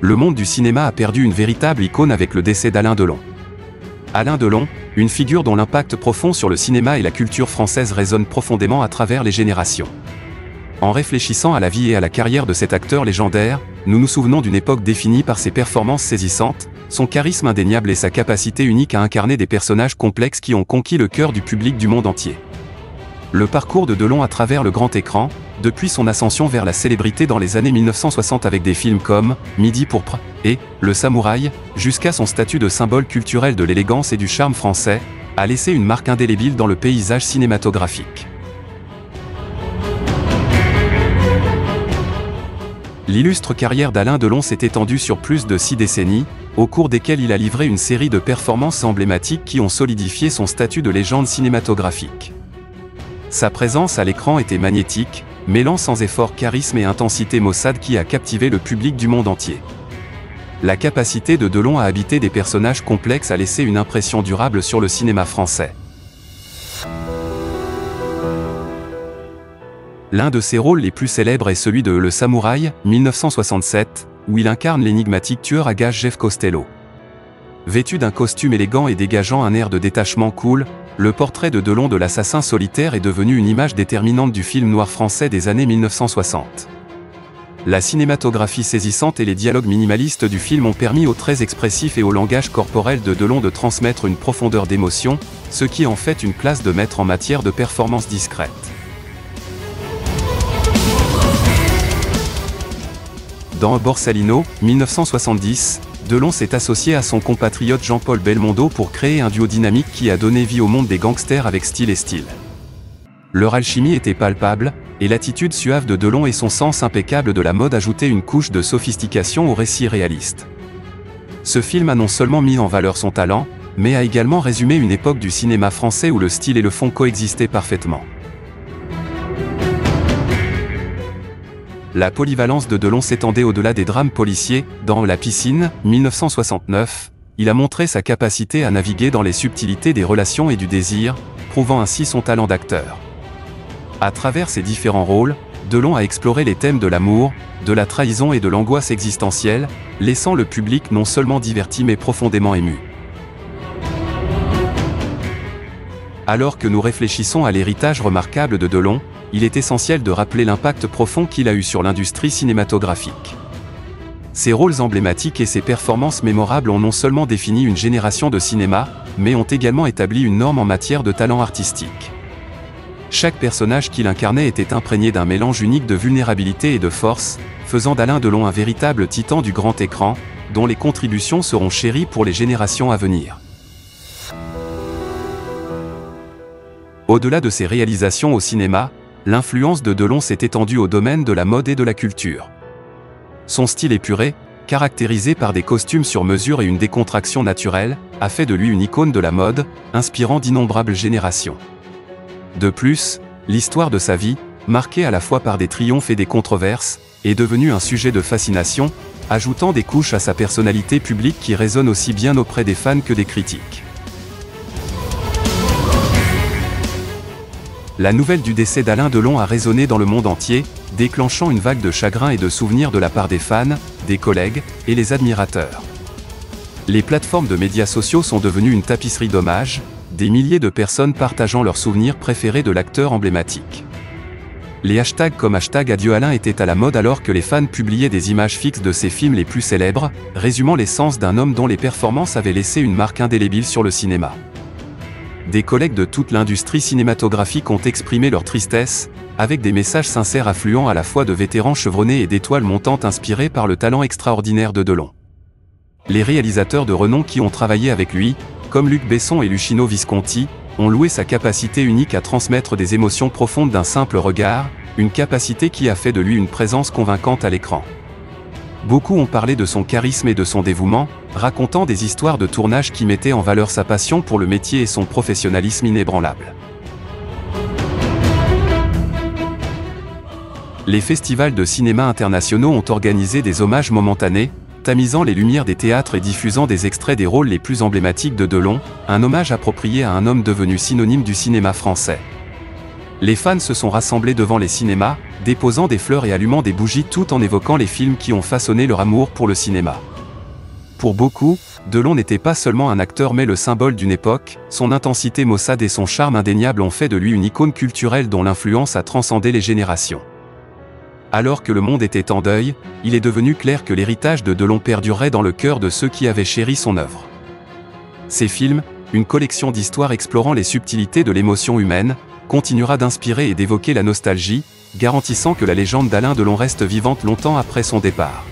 le monde du cinéma a perdu une véritable icône avec le décès d'Alain Delon. Alain Delon, une figure dont l'impact profond sur le cinéma et la culture française résonne profondément à travers les générations. En réfléchissant à la vie et à la carrière de cet acteur légendaire, nous nous souvenons d'une époque définie par ses performances saisissantes, son charisme indéniable et sa capacité unique à incarner des personnages complexes qui ont conquis le cœur du public du monde entier. Le parcours de Delon à travers le grand écran, depuis son ascension vers la célébrité dans les années 1960 avec des films comme Midi pourpre et Le Samouraï, jusqu'à son statut de symbole culturel de l'élégance et du charme français, a laissé une marque indélébile dans le paysage cinématographique. L'illustre carrière d'Alain Delon s'est étendue sur plus de 6 décennies, au cours desquelles il a livré une série de performances emblématiques qui ont solidifié son statut de légende cinématographique. Sa présence à l'écran était magnétique, mêlant sans effort charisme et intensité maussade qui a captivé le public du monde entier. La capacité de Delon à habiter des personnages complexes a laissé une impression durable sur le cinéma français. L'un de ses rôles les plus célèbres est celui de Le Samouraï, 1967, où il incarne l'énigmatique tueur à gages Jeff Costello. Vêtu d'un costume élégant et dégageant un air de détachement cool, le portrait de Delon de l'assassin solitaire est devenu une image déterminante du film noir français des années 1960. La cinématographie saisissante et les dialogues minimalistes du film ont permis aux traits expressifs et au langage corporel de Delon de transmettre une profondeur d'émotion, ce qui en fait une classe de maître en matière de performance discrète. Dans Borsalino, 1970, Delon s'est associé à son compatriote Jean-Paul Belmondo pour créer un duo dynamique qui a donné vie au monde des gangsters avec style et style. Leur alchimie était palpable, et l'attitude suave de Delon et son sens impeccable de la mode ajoutaient une couche de sophistication au récit réaliste. Ce film a non seulement mis en valeur son talent, mais a également résumé une époque du cinéma français où le style et le fond coexistaient parfaitement. La polyvalence de Delon s'étendait au-delà des drames policiers. Dans La Piscine, 1969, il a montré sa capacité à naviguer dans les subtilités des relations et du désir, prouvant ainsi son talent d'acteur. À travers ses différents rôles, Delon a exploré les thèmes de l'amour, de la trahison et de l'angoisse existentielle, laissant le public non seulement diverti mais profondément ému. Alors que nous réfléchissons à l'héritage remarquable de Delon, il est essentiel de rappeler l'impact profond qu'il a eu sur l'industrie cinématographique. Ses rôles emblématiques et ses performances mémorables ont non seulement défini une génération de cinéma, mais ont également établi une norme en matière de talent artistique. Chaque personnage qu'il incarnait était imprégné d'un mélange unique de vulnérabilité et de force, faisant d'Alain Delon un véritable titan du grand écran, dont les contributions seront chéries pour les générations à venir. Au-delà de ses réalisations au cinéma, l'influence de Delon s'est étendue au domaine de la mode et de la culture. Son style épuré, caractérisé par des costumes sur mesure et une décontraction naturelle, a fait de lui une icône de la mode, inspirant d'innombrables générations. De plus, l'histoire de sa vie, marquée à la fois par des triomphes et des controverses, est devenue un sujet de fascination, ajoutant des couches à sa personnalité publique qui résonne aussi bien auprès des fans que des critiques. La nouvelle du décès d'Alain Delon a résonné dans le monde entier, déclenchant une vague de chagrin et de souvenirs de la part des fans, des collègues et les admirateurs. Les plateformes de médias sociaux sont devenues une tapisserie d'hommages, des milliers de personnes partageant leurs souvenirs préférés de l'acteur emblématique. Les hashtags comme #Adieu Alain étaient à la mode alors que les fans publiaient des images fixes de ses films les plus célèbres, résumant l'essence d'un homme dont les performances avaient laissé une marque indélébile sur le cinéma. Des collègues de toute l'industrie cinématographique ont exprimé leur tristesse, avec des messages sincères affluant à la fois de vétérans chevronnés et d'étoiles montantes inspirées par le talent extraordinaire de Delon. Les réalisateurs de renom qui ont travaillé avec lui, comme Luc Besson et Luchino Visconti, ont loué sa capacité unique à transmettre des émotions profondes d'un simple regard, une capacité qui a fait de lui une présence convaincante à l'écran. Beaucoup ont parlé de son charisme et de son dévouement, racontant des histoires de tournage qui mettaient en valeur sa passion pour le métier et son professionnalisme inébranlable. Les festivals de cinéma internationaux ont organisé des hommages momentanés, tamisant les lumières des théâtres et diffusant des extraits des rôles les plus emblématiques de Delon, un hommage approprié à un homme devenu synonyme du cinéma français. Les fans se sont rassemblés devant les cinémas, déposant des fleurs et allumant des bougies tout en évoquant les films qui ont façonné leur amour pour le cinéma. Pour beaucoup, Delon n'était pas seulement un acteur mais le symbole d'une époque, son intensité maussade et son charme indéniable ont fait de lui une icône culturelle dont l'influence a transcendé les générations. Alors que le monde était en deuil, il est devenu clair que l'héritage de Delon perdurerait dans le cœur de ceux qui avaient chéri son œuvre. Ces films, une collection d'histoires explorant les subtilités de l'émotion humaine, continuera d'inspirer et d'évoquer la nostalgie, garantissant que la légende d'Alain Delon reste vivante longtemps après son départ.